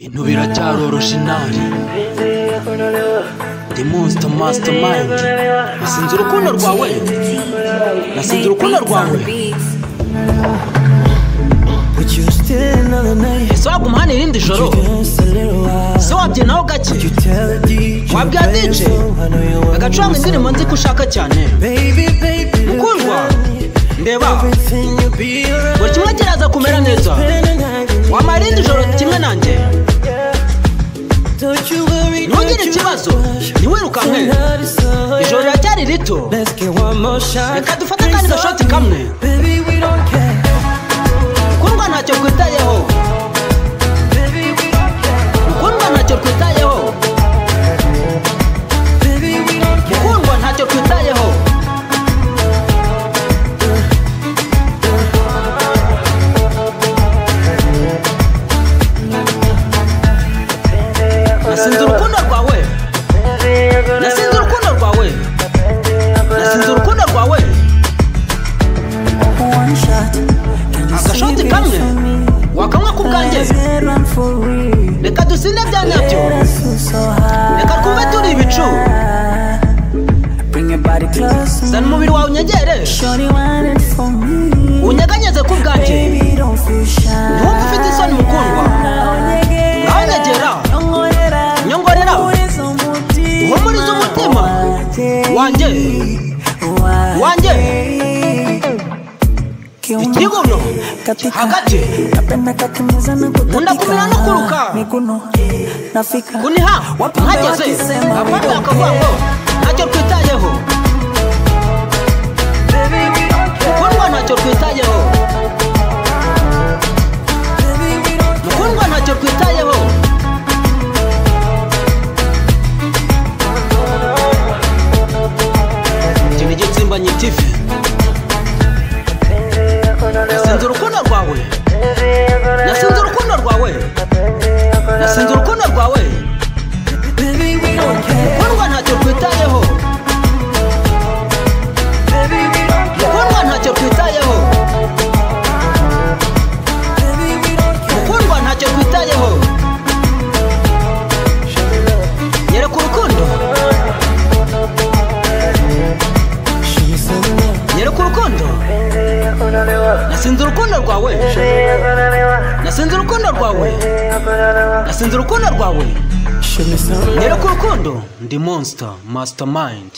Intubira cyaro original The Monster Mastermind. Nasinze urukundo rwawe, nasinze urukundo rwawe. Ese wagumana irindi joro, se wabyinaho gake, wabwira DJ agacuranga indirimbo nzi ko ushaka cyane. Mukundwa ndeba buri kimwe kiraza kumera neza, wamara irindi joro kimwe nanjye. Ntugire ikibazo, ntiwirukanke, ijoro riracyari rito. Reka dufate akandi gashoti kamwe. Mukundwa ntacyo twitayeho, mukundwa ntacyo twitayeho, mukundwa ntacyo twitayeho. Nasinze urukundo rwawe, nasinze urukundo rwawe, nasinze urukundo rwawe. Agashoti kamwe wakamwa ku bwanjye, reka dusinde bya nyabyo, reka twumve turi ibicu. Zana umubiri wawe unyegere, unyeganyeze ku bwanjye. Ntiwumve ufite isoni mukundwa, ngaho nyegera, nyongorera, uhumurize umutima wanjye, wanjye. Ikibuno hagati nkunda kumira no kuruka, kuniha nkageze abandi bakavuga ngo ntacyo twitayeho. Mukundwa ntacyo twitayeho, mukundwa ntacyo twitayeho. Iki ni Gitsimbanyi TV. Nasinze urukundo rwawe, nasinze urukundo rwawe, nasinze urukundo rwawe. Mukundwa ntacyo twitayeho, mukundwa ntacyo twitayeho, mukundwa ntacyo twitayeho. Nyereka urukundo, nyereka urukundo. Nasinze urukundo rwawe, nasinze urukundo rwawe, nasinze urukundo rwawe. Nyereka urukundo. Ndi Monster Mastermind.